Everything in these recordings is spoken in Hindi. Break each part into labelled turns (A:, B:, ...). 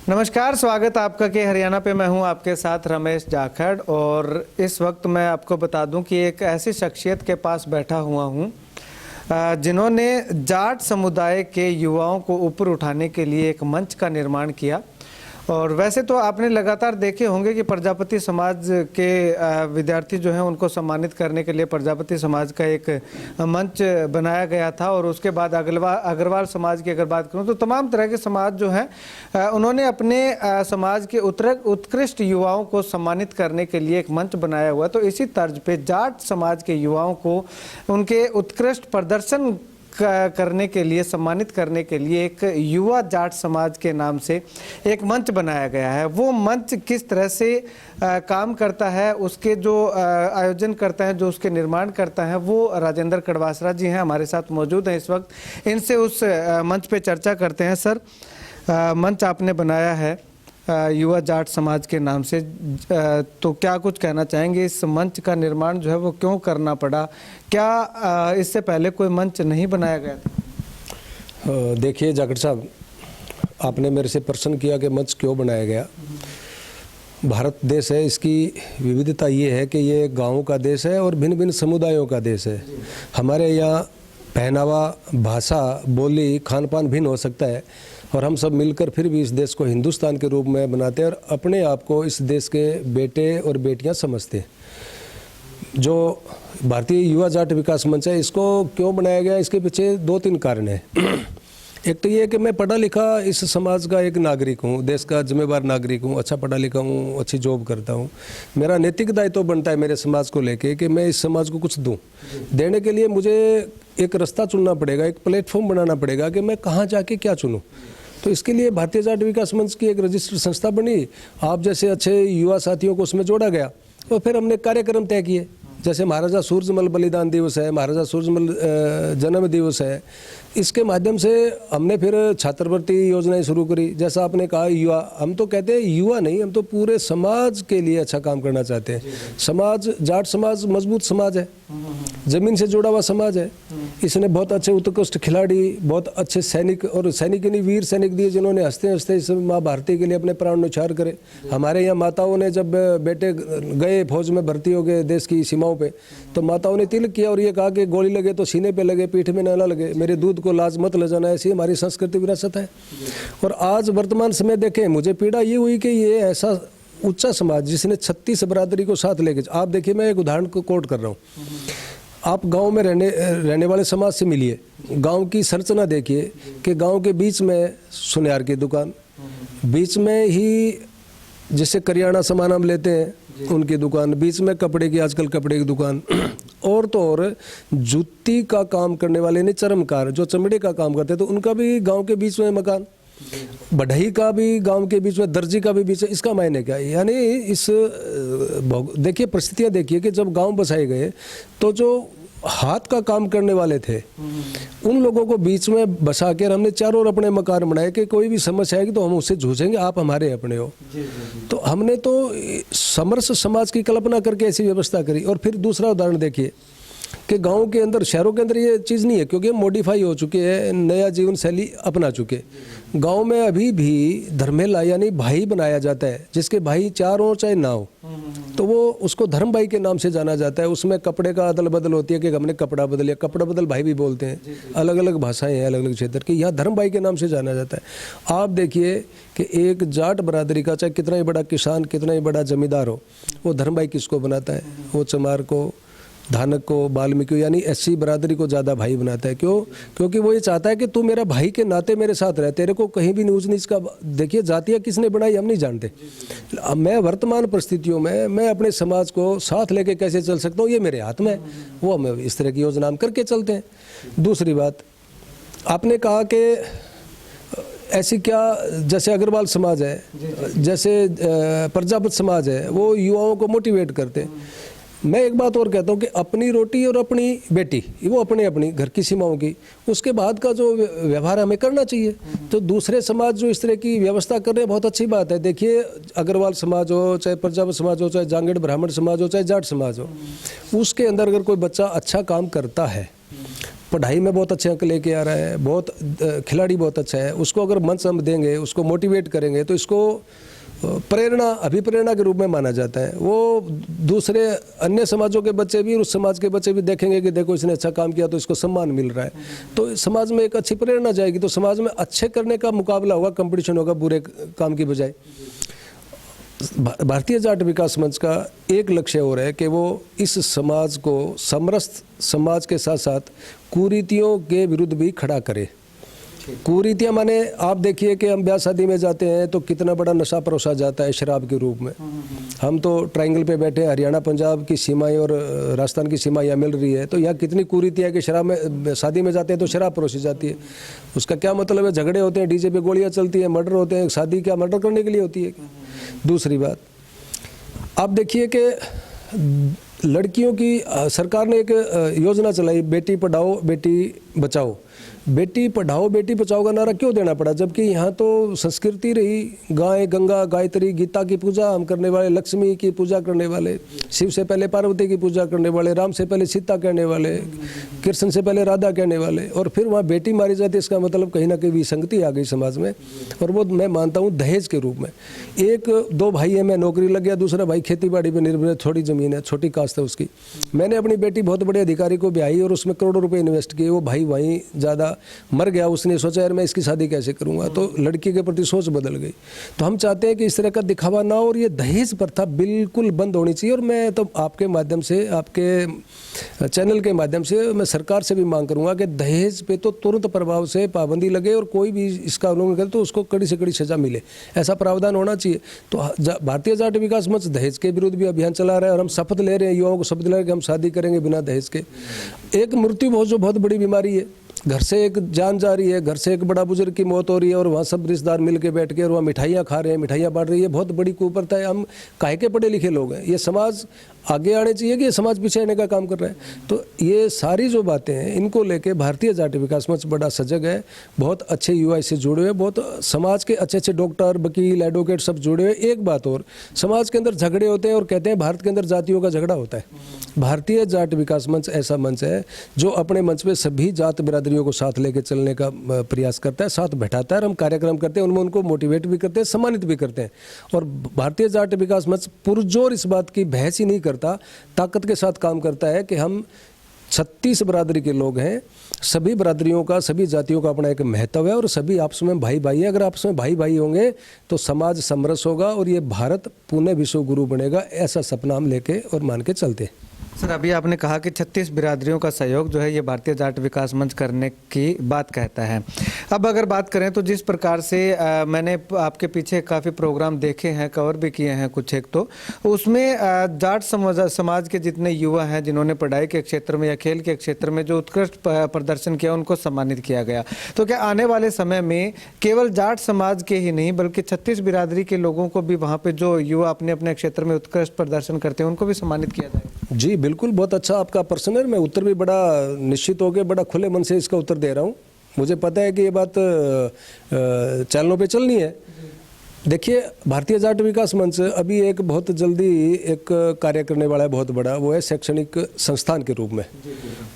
A: नमस्कार, स्वागत आपका के हरियाणा पे। मैं हूं आपके साथ रमेश जाखड़ और इस वक्त मैं आपको बता दूं कि एक ऐसी शख्सियत के पास बैठा हुआ हूं जिन्होंने जाट समुदाय के युवाओं को ऊपर उठाने के लिए एक मंच का निर्माण किया। और वैसे तो आपने लगातार देखे होंगे कि प्रजापति समाज के विद्यार्थी जो हैं उनको सम्मानित करने के लिए प्रजापति समाज का एक मंच बनाया गया था। और उसके बाद अग्रवाल समाज की अगर बात करूं तो तमाम तरह के समाज जो हैं उन्होंने अपने समाज के उत्कृष्ट युवाओं को सम्मानित करने के लिए एक मंच बनाया हुआ। तो इसी तर्ज पे जाट समाज के युवाओं को उनके उत्कृष्ट प्रदर्शन करने के लिए सम्मानित करने के लिए एक युवा जाट समाज के नाम से एक मंच बनाया गया है। वो मंच किस तरह से काम करता है, उसके जो आयोजन करता है, जो उसके निर्माण करता है, वो राजेंद्र कड़वासरा जी हैं, हमारे साथ मौजूद हैं इस वक्त। इनसे उस मंच पे चर्चा करते हैं। सर, मंच आपने बनाया है युवा जाट समाज के नाम से, तो क्या कुछ कहना चाहेंगे? इस मंच का निर्माण जो है वो क्यों करना पड़ा? क्या इससे पहले कोई मंच नहीं बनाया गया था?
B: देखिए जाखड़ साहब, आपने मेरे से प्रश्न किया कि मंच क्यों बनाया गया। भारत देश है, इसकी विविधता ये है कि ये गाँव का देश है और भिन्न भिन्न समुदायों का देश है। हमारे यहाँ पहनावा, भाषा, बोली, खान पान भिन्न हो सकता है और हम सब मिलकर फिर भी इस देश को हिंदुस्तान के रूप में बनाते हैं और अपने आप को इस देश के बेटे और बेटियां समझते हैं। जो भारतीय युवा जाट विकास मंच है, इसको क्यों बनाया गया, इसके पीछे दो तीन कारण है। एक तो ये है कि मैं पढ़ा लिखा इस समाज का एक नागरिक हूँ, देश का जिम्मेवार नागरिक हूँ, अच्छा पढ़ा लिखा हूँ, अच्छी जॉब करता हूँ। मेरा नैतिक दायित्व बनता है मेरे समाज को लेके कि मैं इस समाज को कुछ दूँ। देने के लिए मुझे एक रास्ता चुनना पड़ेगा, एक प्लेटफॉर्म बनाना पड़ेगा कि मैं कहाँ जाके क्या चुनूँ। तो इसके लिए भारतीय जाट विकास मंच की एक रजिस्टर्ड संस्था बनी। आप जैसे अच्छे युवा साथियों को उसमें जोड़ा गया और फिर हमने कार्यक्रम तय किए। जैसे महाराजा सूरजमल बलिदान दिवस है, महाराजा सूरजमल जन्म दिवस है, इसके माध्यम से हमने फिर छात्रवृत्ति योजनाएं शुरू करी। जैसा आपने कहा युवा, हम तो कहते हैं युवा नहीं, हम तो पूरे समाज के लिए अच्छा काम करना चाहते हैं। समाज, जाट समाज मजबूत समाज है, जमीन से जुड़ा हुआ समाज है। इसने बहुत अच्छे उत्कृष्ट खिलाड़ी, बहुत अच्छे सैनिक और सैनिक नहीं वीर सैनिक दिए जिन्होंने हंसते हंसते इस माँ भारती के लिए अपने प्राण न्यौछावर करे। हमारे यहाँ माताओं ने जब बेटे गए फौज में भर्ती हो गए देश की सीमाओं पे, तो माताओं ने तिलक किया और ये कहा कि गोली लगे तो सीने पे लगे, पीठ में न लगे, मेरे दूध को लाज मत ले जाना। ऐसी हमारी संस्कृति विरासत है। और आज वर्तमान समय देखें, मुझे पीड़ा ये हुई कि ये ऐसा उच्चा समाज जिसने 36 बरादरी को साथ लेके, आप देखिए मैं एक उदाहरण को कोट कर रहा हूँ। आप गांव में रहने वाले समाज से मिलिए, गांव की संरचना देखिए कि गांव के बीच में सुनियार की दुकान, बीच में ही जिससे करियाना सामान हम लेते हैं उनकी दुकान, बीच में कपड़े की, आजकल कपड़े की दुकान, और तो और जूती का काम करने वाले ने चर्मकार जो चमड़े का काम करते तो उनका भी गांव के बीच में मकान, बढ़ई का भी गांव के बीच में, दर्जी का भी बीच में। इसका मायने क्या है? यानी इस देखिए परिस्थितियां देखिए कि जब गांव बसाए गए तो जो हाथ का काम करने वाले थे उन लोगों को बीच में बसा कर हमने चारों ओर अपने मकान बनाए कि कोई भी समस्या आएगी तो हम उससे जूझेंगे, आप हमारे अपने हो। तो हमने तो समरस समाज की कल्पना करके ऐसी व्यवस्था करी। और फिर दूसरा उदाहरण देखिए कि गांव के अंदर, शहरों के अंदर ये चीज़ नहीं है क्योंकि मॉडिफाई हो चुके हैं, नया जीवन शैली अपना चुके। गांव में अभी भी धर्मेला यानी भाई बनाया जाता है, जिसके भाई 4 हो चाहे ना हो, तो वो उसको धर्म भाई के नाम से जाना जाता है। उसमें कपड़े का अदल बदल होती है कि हमने कपड़ा बदल लिया, कपड़ा बदल भाई भी बोलते हैं, अलग अलग भाषाएं हैं अलग अलग क्षेत्र की। यहाँ धर्म भाई के नाम से जाना जाता है। आप देखिए कि एक जाट बरादरी का चाहे कितना ही बड़ा किसान, कितना ही बड़ा जमींदार हो, वो धर्म भाई किसको बनाता है? वो चमार को, धानक को, वाल्मीकि यानी एससी बरादरी को ज़्यादा भाई बनाता है। क्यों? क्योंकि वो ये चाहता है कि तू मेरा भाई के नाते मेरे साथ रहे, तेरे को कहीं भी ऊंच नीच का। देखिए जातियाँ किसने बनाई हम नहीं जानते। अब मैं वर्तमान परिस्थितियों में मैं अपने समाज को साथ लेके कैसे चल सकता हूँ, ये मेरे हाथ में है। वो हम इस तरह की योजना हम करके चलते हैं। दूसरी बात, आपने कहा कि ऐसी क्या, जैसे अग्रवाल समाज है, जैसे प्रजापति समाज है, वो युवाओं को मोटिवेट करते हैं। मैं एक बात और कहता हूँ कि अपनी रोटी और अपनी बेटी, वो अपने अपनी घर की सीमाओं की, उसके बाद का जो व्यवहार हमें करना चाहिए। तो दूसरे समाज जो इस तरह की व्यवस्था कर रहे हैं बहुत अच्छी बात है। देखिए अग्रवाल समाज हो, चाहे प्रजापति समाज हो, चाहे जांगड़ ब्राह्मण समाज हो, चाहे जाट समाज हो, उसके अंदर अगर कोई बच्चा अच्छा काम करता है पढ़ाई में बहुत अच्छे अंक लेके आ रहा है, बहुत खिलाड़ी बहुत अच्छा है, उसको अगर मंच हम देंगे, उसको मोटिवेट करेंगे तो इसको प्रेरणा, अभिप्रेरणा के रूप में माना जाता है। वो दूसरे अन्य समाजों के बच्चे भी, उस समाज के बच्चे भी देखेंगे कि देखो इसने अच्छा काम किया तो इसको सम्मान मिल रहा है, तो समाज में एक अच्छी प्रेरणा जाएगी, तो समाज में अच्छे करने का मुकाबला होगा, कंपटीशन होगा बुरे काम की बजाय। भारतीय जाट विकास मंच का एक लक्ष्य और है कि वो इस समाज को समरस समाज के साथ साथ कुरीतियों के विरुद्ध भी खड़ा करे। कुरीतियाँ माने आप देखिए कि हम ब्याह शादी में जाते हैं तो कितना बड़ा नशा परोसा जाता है शराब के रूप में। हम तो ट्रायंगल पे बैठे हैं, हरियाणा पंजाब की सीमाएं और राजस्थान की सीमा यहाँ मिल रही है, तो यहाँ कितनी कुरीतियाँ है कि शराब में शादी में जाते हैं तो शराब परोसी जाती है। उसका क्या मतलब है? झगड़े होते हैं, डीजे पे गोलियाँ चलती हैं, मर्डर होते हैं। शादी क्या मर्डर करने के लिए होती है? दूसरी बात आप देखिए कि लड़कियों की सरकार ने एक योजना चलाई, बेटी पढ़ाओ बेटी बचाओ। बेटी पढ़ाओ बेटी बचाओ का नारा क्यों देना पड़ा? जबकि यहाँ तो संस्कृति रही, गाय गंगा गायत्री गीता की पूजा हम करने वाले, लक्ष्मी की पूजा करने वाले, शिव से पहले पार्वती की पूजा करने वाले, राम से पहले सीता कहने वाले, कृष्ण से पहले राधा कहने वाले, और फिर वहाँ बेटी मारी जाती है। इसका मतलब कहीं ना कहीं विसंगति आ गई समाज में, और वो मैं मानता हूँ दहेज के रूप में। एक दो भाई है, मैं नौकरी लग गया, दूसरा भाई खेती बाड़ी पर निर्भर है, थोड़ी ज़मीन है, छोटी कास्ट है उसकी, मैंने अपनी बेटी बहुत बड़े अधिकारी को ब्याही और उसमें करोड़ों रुपये इन्वेस्ट किए, वो भाई वहीं ज़्यादा मर गया, उसने सोचा यार मैं इसकी शादी कैसे करूंगा, तो लड़की के प्रति सोच बदल गई। तो हम चाहते हैं कि इस तरह का दिखावा ना हो और ये दहेज प्रथा बिल्कुल बंद होनी चाहिए। और मैं तो आपके माध्यम से, आपके चैनल के माध्यम से मैं सरकार से भी मांग करूंगा कि दहेज पे तो तुरंत प्रभाव से पाबंदी लगे और कोई भी इसका उल्लंघन करे तो उसको कड़ी से कड़ी सजा मिले, ऐसा प्रावधान होना चाहिए। तो भारतीय जाट विकास मंच दहेज के विरुद्ध भी अभियान चला रहा है और हम शपथ ले रहे हैं, युवाओं को शपथ ले रहे हैं कि हम शादी करेंगे बिना दहेज के। एक मृत्यु जो बहुत बड़ी बीमारी है, घर से एक जान जा रही है, घर से एक बड़ा बुजुर्ग की मौत हो रही है और वहाँ सब रिश्तेदार मिल के बैठ के और वहाँ मिठाइयाँ खा रहे हैं, मिठाइयाँ बांट रही है, बहुत बड़ी कुप्रथा है। हम काहे के पढ़े लिखे लोग हैं, ये समाज आगे आने चाहिए कि ये समाज पीछे आने का काम कर रहा है। तो ये सारी जो बातें हैं इनको लेके भारतीय जाट विकास मंच बड़ा सजग है, बहुत अच्छे युवा इससे जुड़े हुए, बहुत समाज के अच्छे अच्छे डॉक्टर वकील एडवोकेट सब जुड़े हुए। एक बात और, समाज के अंदर झगड़े होते हैं और कहते हैं भारत के अंदर जातियों का झगड़ा होता है। भारतीय जाट विकास मंच ऐसा मंच है जो अपने मंच पे सभी जात बिरादरियों को साथ लेके चलने का प्रयास करता है, साथ बैठाता है और हम कार्यक्रम करते हैं, उनमें उनको मोटिवेट भी करते हैं, सम्मानित भी करते हैं। और भारतीय जाट विकास मंच पुरजोर इस बात की बहस ही नहीं करता, ताकत के साथ काम करता है कि हम 36 बरादरी के लोग हैं, सभी बरादरियों का, सभी जातियों का अपना एक महत्व है और सभी आपस में भाई भाई है। अगर आपस में भाई भाई होंगे तो समाज समरस होगा और ये भारत पुनः विश्व गुरु बनेगा, ऐसा सपना हम लेके और मान के चलते हैं।
A: सर, अभी आपने कहा कि 36 बिरादरियों का सहयोग जो है ये भारतीय जाट विकास मंच करने की बात कहता है। अब अगर बात करें तो जिस प्रकार से मैंने आपके पीछे काफ़ी प्रोग्राम देखे हैं, कवर भी किए हैं कुछ एक, तो उसमें जाट समाज के जितने युवा हैं जिन्होंने पढ़ाई के क्षेत्र में या खेल के क्षेत्र में जो उत्कृष्ट प्रदर्शन किया उनको सम्मानित किया गया। तो क्या आने वाले समय में केवल जाट समाज के ही नहीं बल्कि 36 बिरादरी के लोगों को भी वहाँ पर जो युवा अपने अपने क्षेत्र में उत्कृष्ट प्रदर्शन करते हैं उनको भी सम्मानित किया जाए?
B: जी बिल्कुल, बहुत अच्छा आपका प्रश्न है। मैं उत्तर भी बड़ा निश्चित होकर बड़ा खुले मन से इसका उत्तर दे रहा हूँ। मुझे पता है कि ये बात चैनलों पे चलनी है। देखिए, भारतीय जाट विकास मंच अभी एक बहुत जल्दी एक कार्य करने वाला है बहुत बड़ा, वो है शैक्षणिक संस्थान के रूप में।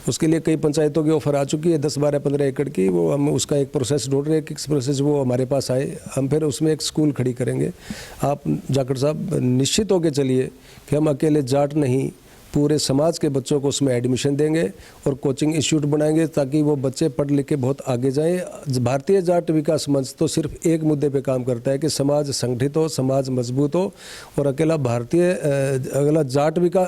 B: उसके लिए कई पंचायतों की ऑफर आ चुकी है, 10, 12, 15 एकड़ की। वो हम उसका एक प्रोसेस ढूंढ रहे हैं, किस प्रोसेस वो हमारे पास आए, हम फिर उसमें एक स्कूल खड़ी करेंगे। आप जाखड़ साहब निश्चित होकर चलिए कि हम अकेले जाट नहीं, पूरे समाज के बच्चों को उसमें एडमिशन देंगे और कोचिंग इंस्टीट्यूट बनाएंगे ताकि वो बच्चे पढ़ लिख के बहुत आगे जाएं। भारतीय जाट विकास मंच तो सिर्फ एक मुद्दे पे काम करता है कि समाज संगठित हो, समाज मजबूत हो, और अकेला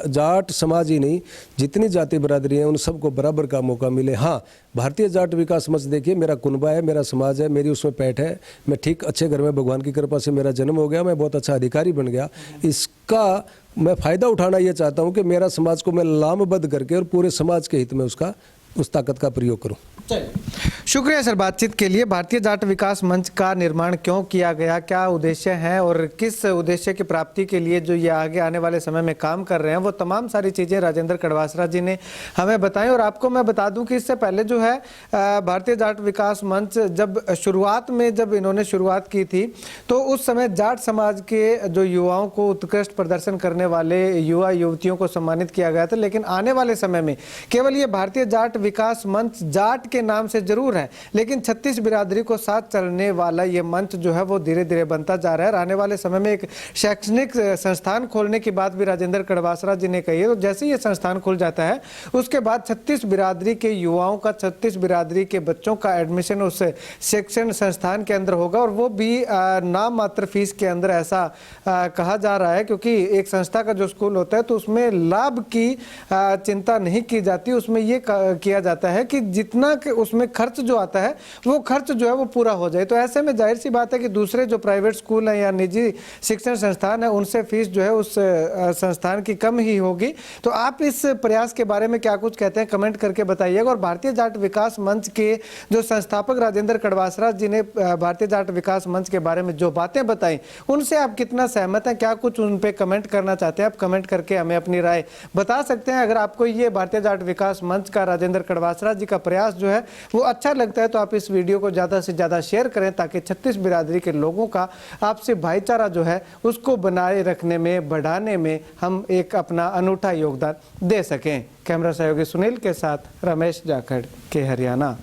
B: जाट समाज ही नहीं, जितनी जाति बरादरी हैं उन सबको बराबर का मौका मिले। हाँ, भारतीय जाट विकास मंच देखिए, मेरा कुनबा है, मेरा समाज है, मेरी उसमें पैठ है, मैं ठीक अच्छे घर में भगवान की कृपा से मेरा जन्म हो गया, मैं बहुत अच्छा अधिकारी बन गया। इसका मैं फ़ायदा उठाना ये चाहता हूँ कि मेरा समाज को मैं लामबद्ध करके और पूरे समाज के हित में उस ताकत का प्रयोग करूँ।
A: शुक्रिया सर बातचीत के लिए। भारतीय जाट विकास मंच का निर्माण क्यों किया गया, क्या उद्देश्य है और किस उद्देश्य की प्राप्ति के लिए जो ये आगे आने वाले समय में काम कर रहे हैं, वो तमाम सारी चीज़ें राजेंद्र कड़वासरा जी ने हमें बताई। और आपको मैं बता दूं कि इससे पहले जो है भारतीय जाट विकास मंच जब इन्होंने शुरुआत की थी तो उस समय जाट समाज के जो युवाओं को उत्कृष्ट प्रदर्शन करने वाले युवा युवतियों को सम्मानित किया गया था। लेकिन आने वाले समय में केवल ये भारतीय जाट विकास मंच जाट के नाम से जरूर है, लेकिन 36 बिरादरी को साथ चलने वाला ये मंच जो है वो धीरे धीरे बनता जा रहा है। आने वाले समय में एक शैक्षणिक संस्थान खोलने की बात भी राजेंद्र कड़वासरा जी ने कही है। तो जैसे ये संस्थान खुल जाता है उसके बाद 36 बिरादरी के युवाओं का, 36 बिरादरी के बच्चों का एडमिशन उस शिक्षण संस्थान के अंदर होगा, और वो भी नाम मात्र फीस के अंदर, ऐसा कहा जा रहा है। क्योंकि एक संस्था का जो स्कूल होता है तो उसमें लाभ की चिंता नहीं की जाती, उसमें ये किया जाता है कि जितना उसमें खर्च जो आता है वो खर्च जो है वो पूरा हो जाए। तो ऐसे में जाहिर सी बात है कि दूसरे जो प्राइवेट स्कूल हैं या निजी शिक्षण संस्थान है उनसे फीस जो है उस संस्थान की कम ही होगी। तो आप इस प्रयास के बारे में क्या कुछ कहते हैं, कमेंट करके बताइएगा। और भारतीय जाट विकास मंच के जो संस्थापक राजेंद्र कड़वासरा जी ने भारतीय जाट विकास मंच के बारे में जो बातें बताई उनसे आप कितना सहमत हैं, क्या कुछ उन पे कमेंट करना चाहते हैं, आप कमेंट करके हमें अपनी राय बता सकते हैं। अगर आपको ये भारतीय जाट विकास मंच का राजेंद्र कड़वासरा जी का प्रयास जो है वो अच्छा लगता है तो आप इस वीडियो को ज़्यादा से ज़्यादा शेयर करें, ताकि 36 बिरादरी के लोगों का आपसी भाईचारा जो है उसको बनाए रखने में, बढ़ाने में हम एक अपना अनूठा योगदान दे सकें। कैमरा सहयोगी सुनील के साथ रमेश जाखड़ के हरियाणा।